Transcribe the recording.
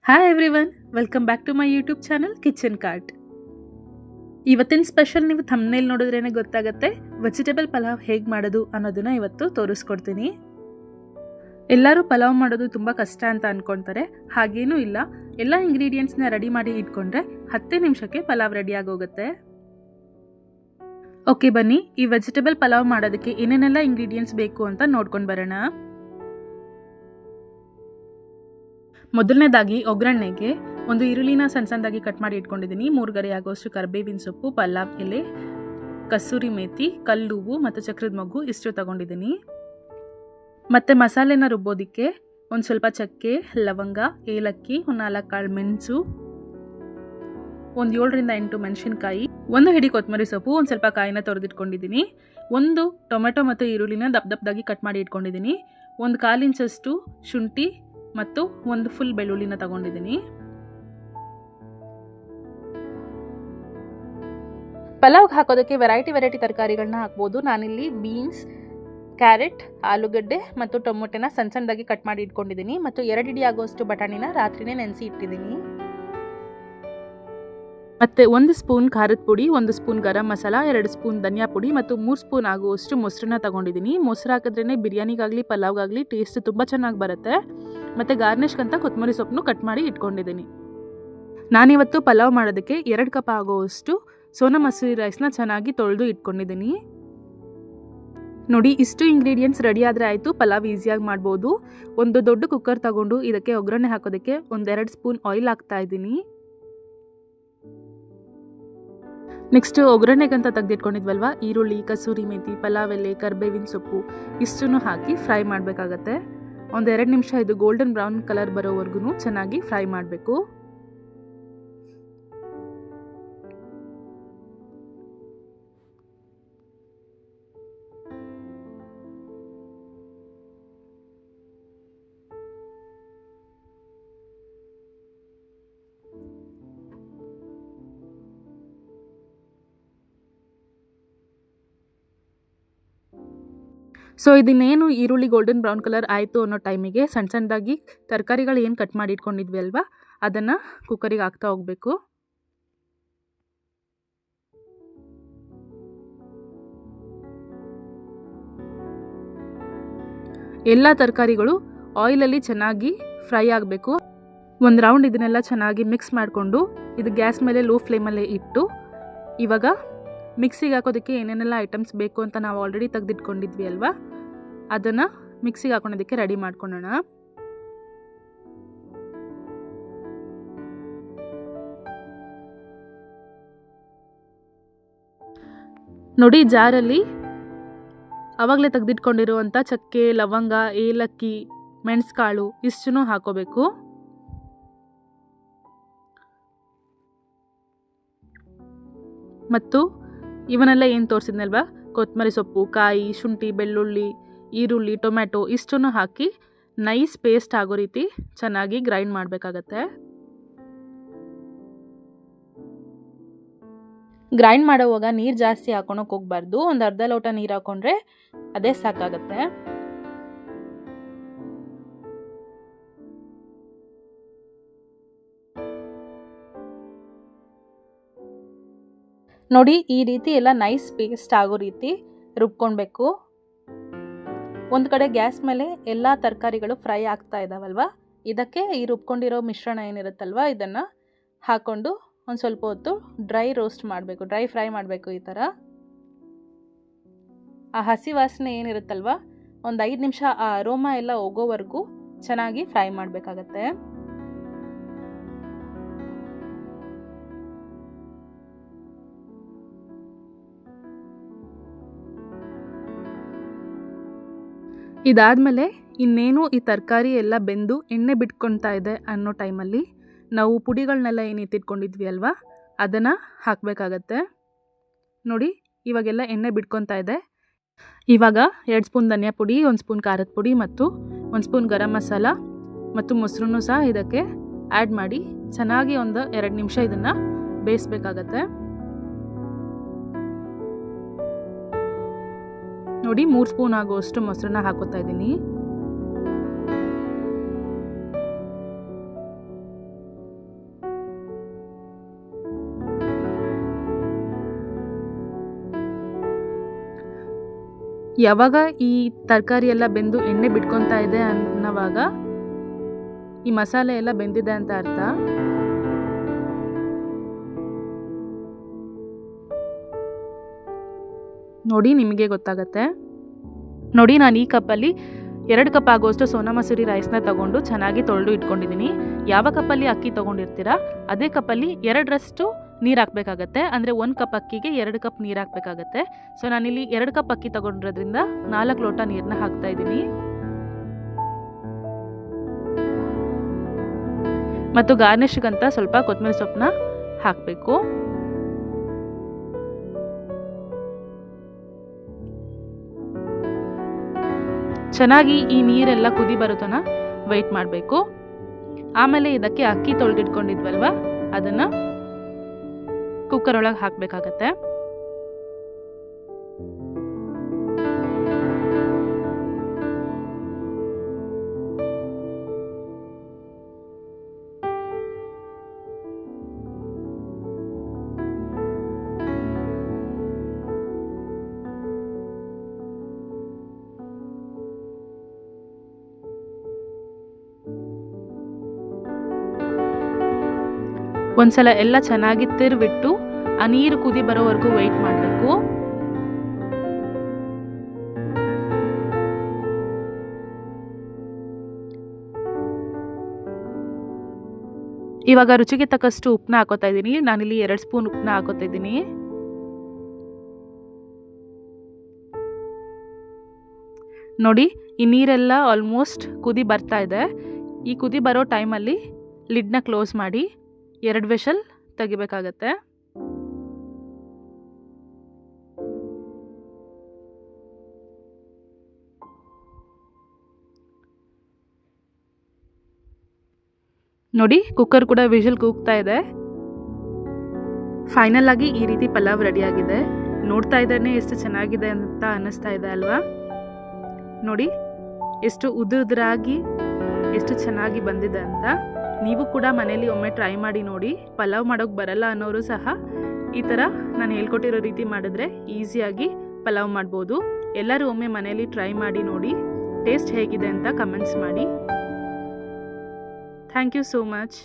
Hi everyone, welcome back to my YouTube channel kitchen cart. ಇವತ್ತಿನ special ನೀವು thumbnail ನೋಡಿದ್ರೇ ಗೊತ್ತಾಗುತ್ತೆ. ವೆಜಿಟೇಬಲ್ ಪಲಾವ್ ಹೇಗೆ ಮಾಡೋದು ಅನ್ನೋದನ್ನ ಇವತ್ತು ತೋರಿಸ್ಕೊಡ್ತೀನಿ. ಎಲ್ಲರೂ ಪಲಾವ್ ಮಾಡೋದು ತುಂಬ ಕಷ್ಟ ಅಂತ ಅಂದ್ಕೊಳ್ತಾರೆ. ಹಾಗೇನೂ ಇಲ್ಲ. ಎಲ್ಲ ಇಂಗ್ರೀಡಿಯೆಂಟ್ಸ್ನ ರೆಡಿ ಮಾಡಿ ಇಟ್ಕೊಂಡ್ರೆ 10 ನಿಮಿಷಕ್ಕೆ ಪಲಾವ್ ರೆಡಿ ಆಗೋಗುತ್ತೆ. ಓಕೆ, ಬನ್ನಿ ಈ ವೆಜಿಟೇಬಲ್ ಪಲಾವ್ ಮಾಡೋದಕ್ಕೆ ಏನೇನೆಲ್ಲ ಇಂಗ್ರೀಡಿಯೆಂಟ್ಸ್ ಬೇಕು ಅಂತ ನೋಡ್ಕೊಂಡು ಬರೋಣ. ಮೊದಲನೇದಾಗಿ ಒಗ್ಗರಣೆಗೆ ಒಂದು ಈರುಳ್ಳಿನ ಸಣ್ಣದಾಗಿ ಕಟ್ ಮಾಡಿ ಇಟ್ಕೊಂಡಿದ್ದೀನಿ. 3 ಗರಿ ಆಗೋಷ್ಟು ಕರಿಬೇವಿನ ಸೊಪ್ಪು, ಪಲಾವ್ ಎಲೆ, ಕಸೂರಿ ಮೇಥಿ, ಕಲ್ಲುವು ಮತ್ತು ಚಕ್ರದ ಮೊಗ್ಗು ಇಷ್ಟು ತಗೊಂಡಿದ್ದೀನಿ. ಮತ್ತು ಮಸಾಲೆನ ರುಬ್ಬೋದಕ್ಕೆ ಒಂದು ಸ್ವಲ್ಪ ಚಕ್ಕೆ, ಲವಂಗ, ಏಲಕ್ಕಿ, ಒಂದು 4 ಕಾಳು ಮೆಣಸು, ಒಂದು 7 ರಿಂದ 8 ಮೆಣಸಿನಕಾಯಿ, ಒಂದು ಹಿಡಿ ಕೊತ್ತಂಬರಿ ಸೊಪ್ಪು, ಒಂದು ಸ್ವಲ್ಪ ಕಾಯಿನ ತೊಳೆದಿಟ್ಕೊಂಡಿದ್ದೀನಿ. ಒಂದು ಟೊಮೆಟೊ ಮತ್ತು ಈರುಳ್ಳಿನ ದಪ್ಪದಾಗಿ ಕಟ್ ಮಾಡಿ ಇಟ್ಕೊಂಡಿದ್ದೀನಿ. ಒಂದು 1/4 ಇಂಚಷ್ಟು ಶುಂಠಿ ಮತ್ತು ಒಂದು ಫುಲ್ ಬೆಳ್ಳುಳ್ಳಿನ ತಗೊಂಡಿದ್ದೀನಿ. ಪಲಾವ್ಗೆ ಹಾಕೋದಕ್ಕೆ ವೆರೈಟಿ ತರಕಾರಿಗಳನ್ನ ಹಾಕ್ಬೋದು. ನಾನಿಲ್ಲಿ ಬೀನ್ಸ್, ಕ್ಯಾರೆಟ್, ಆಲೂಗಡ್ಡೆ ಮತ್ತು ಟೊಮೊಟೊನ ಸಣ್ಣದಾಗಿ ಕಟ್ ಮಾಡಿ ಇಟ್ಕೊಂಡಿದ್ದೀನಿ. ಮತ್ತು 2 ಹಿಡಿ ಆಗೋಷ್ಟು ಬಟಾಣಿನ ರಾತ್ರಿನೇ ನೆನೆಸಿ ಇಟ್ಟಿದ್ದೀನಿ. ಮತ್ತು 1 ಸ್ಪೂನ್ ಖಾರದ ಪುಡಿ, 1 ಸ್ಪೂನ್ ಗರಂ ಮಸಾಲ, 2 ಸ್ಪೂನ್ ಧನಿಯಾ ಪುಡಿ ಮತ್ತು 3 ಸ್ಪೂನ್ ಆಗುವಷ್ಟು ಮೊಸರನ್ನ ತಗೊಂಡಿದ್ದೀನಿ. ಮೊಸರು ಹಾಕಿದ್ರೇ ಬಿರಿಯಾನಿಗಾಗಲಿ ಪಲಾವ್ಗಾಗಲಿ ಟೇಸ್ಟ್ ತುಂಬ ಚೆನ್ನಾಗಿ ಬರುತ್ತೆ. ಮತ್ತು ಗಾರ್ನಿಷ್ಗಂತ ಕೊತ್ತಂಬರಿ ಸೊಪ್ಪನ್ನು ಕಟ್ ಮಾಡಿ ಇಟ್ಕೊಂಡಿದ್ದೀನಿ. ನಾನಿವತ್ತು ಪಲಾವ್ ಮಾಡೋದಕ್ಕೆ 2 ಕಪ್ ಆಗುವಷ್ಟು ಸೋನಾ ಮಸೂರಿ ರೈಸ್ನ ಚೆನ್ನಾಗಿ ತೊಳೆದು ಇಟ್ಕೊಂಡಿದ್ದೀನಿ. ನೋಡಿ, ಇಷ್ಟು ಇಂಗ್ರೀಡಿಯೆಂಟ್ಸ್ ರೆಡಿ ಆದರೆ ಆಯಿತು. ಪಲಾವ್ ಈಸಿಯಾಗಿ ಮಾಡ್ಬೋದು. ಒಂದು ದೊಡ್ಡ ಕುಕ್ಕರ್ ತಗೊಂಡು ಇದಕ್ಕೆ ಒಗ್ಗರಣೆ ಹಾಕೋದಕ್ಕೆ 1-2 ಸ್ಪೂನ್ ಆಯಿಲ್ ಹಾಕ್ತಾ ಇದ್ದೀನಿ. ನೆಕ್ಸ್ಟ್ ಒಗ್ಗರಣೆಗಂತ ತೆಗೆದಿಟ್ಕೊಂಡಿದ್ವಲ್ವ, ಈರುಳ್ಳಿ, ಕಸೂರಿ ಮೇಥಿ, ಪಲಾವ್ ಎಲೆ, ಕರಿಬೇವಿನ ಸೊಪ್ಪು ಇಷ್ಟನ್ನು ಹಾಕಿ ಫ್ರೈ ಮಾಡಬೇಕಾಗತ್ತೆ. 1-2 ನಿಮಿಷ ಇದು ಗೋಲ್ಡನ್ ಬ್ರೌನ್ ಕಲರ್ ಬರೋವರೆಗೂ ಚೆನ್ನಾಗಿ ಫ್ರೈ ಮಾಡಬೇಕು. ಸೊ ಇದನ್ನೇನು ಈರುಳ್ಳಿ ಗೋಲ್ಡನ್ ಬ್ರೌನ್ ಕಲರ್ ಆಯಿತು ಅನ್ನೋ ಟೈಮಿಗೆ ಸಣ್ಣದಾಗಿ ತರಕಾರಿಗಳು ಏನು ಕಟ್ ಮಾಡಿ ಇಟ್ಕೊಂಡಿದ್ವಿ ಅಲ್ವಾ, ಅದನ್ನು ಕುಕ್ಕರಿಗೆ ಹಾಕ್ತಾ ಹೋಗಬೇಕು. ಎಲ್ಲ ತರಕಾರಿಗಳು ಆಯಿಲಲ್ಲಿ ಚೆನ್ನಾಗಿ ಫ್ರೈ ಆಗಬೇಕು. ಒಂದು ರೌಂಡ್ ಇದನ್ನೆಲ್ಲ ಚೆನ್ನಾಗಿ ಮಿಕ್ಸ್ ಮಾಡಿಕೊಂಡು ಇದು ಗ್ಯಾಸ್ ಮೇಲೆ ಲೋ ಫ್ಲೇಮಲ್ಲೇ ಇಟ್ಟು, ಇವಾಗ ಮಿಕ್ಸಿಗೆ ಹಾಕೋದಕ್ಕೆ ಏನೇನೆಲ್ಲ ಐಟಮ್ಸ್ ಬೇಕು ಅಂತ ನಾವು ಆಲ್ರೆಡಿ ತೆಗೆದಿಟ್ಕೊಂಡಿದ್ವಿ ಅಲ್ವಾ, ಅದನ್ನು ಮಿಕ್ಸಿಗೆ ಹಾಕೊಳ್ಳೋದಕ್ಕೆ ರೆಡಿ ಮಾಡ್ಕೊಳ್ಳೋಣ. ನೋಡಿ, ಜಾರಲ್ಲಿ ಆವಾಗಲೇ ತೆಗೆದಿಟ್ಕೊಂಡಿರುವಂಥ ಚಕ್ಕೆ, ಲವಂಗ, ಏಲಕ್ಕಿ, ಮೆಣಸುಕಾಳು ಇಷ್ಟನ್ನು ಹಾಕೋಬೇಕು. ಮತ್ತು ಇವನ್ನೆಲ್ಲ ಏನು ತೋರಿಸಿದ್ನಲ್ವ, ಕೊತ್ತಂಬರಿ ಸೊಪ್ಪು, ಕಾಯಿ, ಶುಂಠಿ, ಬೆಳ್ಳುಳ್ಳಿ, ಈರುಳ್ಳಿ, ಟೊಮ್ಯಾಟೊ ಇಷ್ಟನ್ನು ಹಾಕಿ ನೈಸ್ ಪೇಸ್ಟ್ ಆಗೋ ರೀತಿ ಚೆನ್ನಾಗಿ ಗ್ರೈಂಡ್ ಮಾಡಬೇಕಾಗತ್ತೆ. ಗ್ರೈಂಡ್ ಮಾಡೋವಾಗ ನೀರು ಜಾಸ್ತಿ ಹಾಕೊಳಕ್ಕೆ ಹೋಗ್ಬಾರ್ದು. ಒಂದು ಅರ್ಧ ಲೋಟ ನೀರು ಹಾಕೊಂಡ್ರೆ ಅದೇ ಸಾಕಾಗತ್ತೆ. ನೋಡಿ, ಈ ರೀತಿ ಎಲ್ಲ ನೈಸ್ ಪೇಸ್ಟ್ ಆಗೋ ರೀತಿ ರುಬ್ಕೊಳ್ಬೇಕು. ಒಂದು ಕಡೆ ಗ್ಯಾಸ್ ಮೇಲೆ ಎಲ್ಲ ತರಕಾರಿಗಳು ಫ್ರೈ ಆಗ್ತಾ ಇದ್ದಾವಲ್ವ, ಇದಕ್ಕೆ ಈ ರುಬ್ಕೊಂಡಿರೋ ಮಿಶ್ರಣ ಏನಿರುತ್ತಲ್ವ ಇದನ್ನು ಹಾಕ್ಕೊಂಡು ಒಂದು ಸ್ವಲ್ಪ ಹೊತ್ತು ಡ್ರೈ ರೋಸ್ಟ್ ಮಾಡಬೇಕು, ಡ್ರೈ ಫ್ರೈ ಮಾಡಬೇಕು. ಈ ಥರ ಆ ಹಸಿ ವಾಸನೆ ಏನಿರುತ್ತಲ್ವ, ಒಂದು 5 ನಿಮಿಷ ಆ ಅರೋಮಾ ಎಲ್ಲ ಹೋಗೋವರೆಗೂ ಚೆನ್ನಾಗಿ ಫ್ರೈ ಮಾಡಬೇಕಾಗತ್ತೆ. ಇದಾದಮೇಲೆ ಇನ್ನೇನು ಈ ತರಕಾರಿ ಎಲ್ಲ ಬೆಂದು ಎಣ್ಣೆ ಬಿಟ್ಕೊಳ್ತಾ ಇದೆ ಅನ್ನೋ ಟೈಮಲ್ಲಿ ನಾವು ಪುಡಿಗಳನ್ನೆಲ್ಲ ಏನು ಎತ್ತಿಟ್ಕೊಂಡಿದ್ವಿ ಅಲ್ವಾ, ಅದನ್ನು ಹಾಕಬೇಕಾಗತ್ತೆ. ನೋಡಿ, ಇವಾಗೆಲ್ಲ ಎಣ್ಣೆ ಬಿಟ್ಕೊತಾ ಇದೆ. ಇವಾಗ 2 ಸ್ಪೂನ್ ಧನಿಯಾ ಪುಡಿ, 1 ಸ್ಪೂನ್ ಖಾರದ ಪುಡಿ ಮತ್ತು 1 ಸ್ಪೂನ್ ಗರಂ ಮಸಾಲ ಮತ್ತು ಮೊಸರನ್ನು ಸಹ ಇದಕ್ಕೆ ಆ್ಯಡ್ ಮಾಡಿ ಚೆನ್ನಾಗಿ ಒಂದು 2 ನಿಮಿಷ ಇದನ್ನು ಬೇಯಿಸ್ಬೇಕಾಗತ್ತೆ. ನೋಡಿ, 3 ಸ್ಪೂನ್ ಆಗುವಷ್ಟು ಮೊಸರನ್ನ ಹಾಕೋತಾ ಇದ್ದೀನಿ. ಯಾವಾಗ ಈ ತರಕಾರಿ ಎಲ್ಲ ಬೆಂದು ಎಣ್ಣೆ ಬಿಟ್ಕೊತಾ ಇದೆ ಅನ್ನೋವಾಗ ಈ ಮಸಾಲೆ ಎಲ್ಲ ಬೆಂದಿದೆ ಅಂತ ಅರ್ಥ. ನೋಡಿ, ನಿಮಗೆ ಗೊತ್ತಾಗತ್ತೆ. ನೋಡಿ, ನಾನು ಈ ಕಪ್ಪಲ್ಲಿ 2 ಕಪ್ ಆಗೋಷ್ಟು ಸೋನಾ ಮಸೂರಿ ರೈಸ್ನ ತಗೊಂಡು ಚೆನ್ನಾಗಿ ತೊಳೆದು ಇಟ್ಕೊಂಡಿದ್ದೀನಿ. ಯಾವ ಕಪ್ಪಲ್ಲಿ ಅಕ್ಕಿ ತೊಗೊಂಡಿರ್ತೀರಾ ಅದೇ ಕಪ್ಪಲ್ಲಿ 2ರಷ್ಟು ನೀರು ಹಾಕಬೇಕಾಗತ್ತೆ. ಅಂದರೆ 1 ಕಪ್ ಅಕ್ಕಿಗೆ 2 ಕಪ್ ನೀರು ಹಾಕಬೇಕಾಗತ್ತೆ. ಸೊ ನಾನಿಲ್ಲಿ 2 ಕಪ್ ಅಕ್ಕಿ ತೊಗೊಂಡಿರೋದ್ರಿಂದ 4 ಲೋಟ ನೀರನ್ನ ಹಾಕ್ತಾ ಇದ್ದೀನಿ. ಮತ್ತು ಗಾರ್ನಿಷ್ಗಂತ ಸ್ವಲ್ಪ ಕೊತ್ತಂಬರಿ ಸೊಪ್ಪನ್ನ ಹಾಕಬೇಕು. ಚೆನ್ನಾಗಿ ಈ ನೀರೆಲ್ಲ ಕುದಿ ಬರೋತನ ವೆಯ್ಟ್ ಮಾಡಬೇಕು. ಆಮೇಲೆ ಇದಕ್ಕೆ ಅಕ್ಕಿ ತೊಳೆದಿಟ್ಕೊಂಡಿದ್ವಲ್ವ ಅದನ್ನು ಕುಕ್ಕರ್ ಒಳಗೆ ಹಾಕಬೇಕಾಗತ್ತೆ. ಒಂದ್ಸಲ ಎಲ್ಲ ಚೆನ್ನಾಗಿ ತಿರುವಿಟ್ಟು ಆ ನೀರು ಕುದಿ ಬರೋವರೆಗೂ ವೆಯ್ಟ್ ಮಾಡಬೇಕು. ಇವಾಗ ರುಚಿಗೆ ತಕ್ಕಷ್ಟು ಉಪ್ಪನ್ನ ಹಾಕೋತಾ ಇದ್ದೀನಿ. ನಾನಿಲ್ಲಿ 2 ಸ್ಪೂನ್ ಉಪ್ಪನ್ನ ಹಾಕೋತಾ ಇದ್ದೀನಿ. ನೋಡಿ, ಈ ನೀರೆಲ್ಲ ಆಲ್ಮೋಸ್ಟ್ ಕುದಿ ಬರ್ತಾ ಇದೆ. ಈ ಕುದಿ ಬರೋ ಟೈಮಲ್ಲಿ ಲಿಡ್ನ ಕ್ಲೋಸ್ ಮಾಡಿ 2 ವಿಷಲ್ ತೆಗಿಬೇಕಾಗತ್ತೆ. ನೋಡಿ, ಕುಕ್ಕರ್ ಕೂಡ ವಿಷಲ್ ಕೂಗ್ತಾ ಇದೆ. ಫೈನಲ್ ಆಗಿ ಈ ರೀತಿ ಪಲಾವ್ ರೆಡಿಯಾಗಿದೆ. ನೋಡ್ತಾ ಇದ್ದಾನೆ ಎಷ್ಟು ಚೆನ್ನಾಗಿದೆ ಅಂತ ಅನ್ನಿಸ್ತಾ ಇದೆ ಅಲ್ವಾ? ನೋಡಿ, ಎಷ್ಟು ಉದುರಾಗಿ ಎಷ್ಟು ಚೆನ್ನಾಗಿ ಬಂದಿದೆ ಅಂತ. ನೀವು ಕೂಡ ಮನೇಲಿ ಒಮ್ಮೆ ಟ್ರೈ ಮಾಡಿ ನೋಡಿ. ಪಲಾವ್ ಮಾಡೋಕ್ಕೆ ಬರಲ್ಲ ಅನ್ನೋರು ಸಹ ಈ ಥರ ನಾನು ಹೇಳ್ಕೊಟ್ಟಿರೋ ರೀತಿ ಮಾಡಿದ್ರೆ ಈಸಿಯಾಗಿ ಪಲಾವ್ ಮಾಡ್ಬೋದು. ಎಲ್ಲರೂ ಒಮ್ಮೆ ಮನೇಲಿ ಟ್ರೈ ಮಾಡಿ ನೋಡಿ. ಟೇಸ್ಟ್ ಹೇಗಿದೆ ಅಂತ ಕಮೆಂಟ್ಸ್ ಮಾಡಿ. Thank you so much.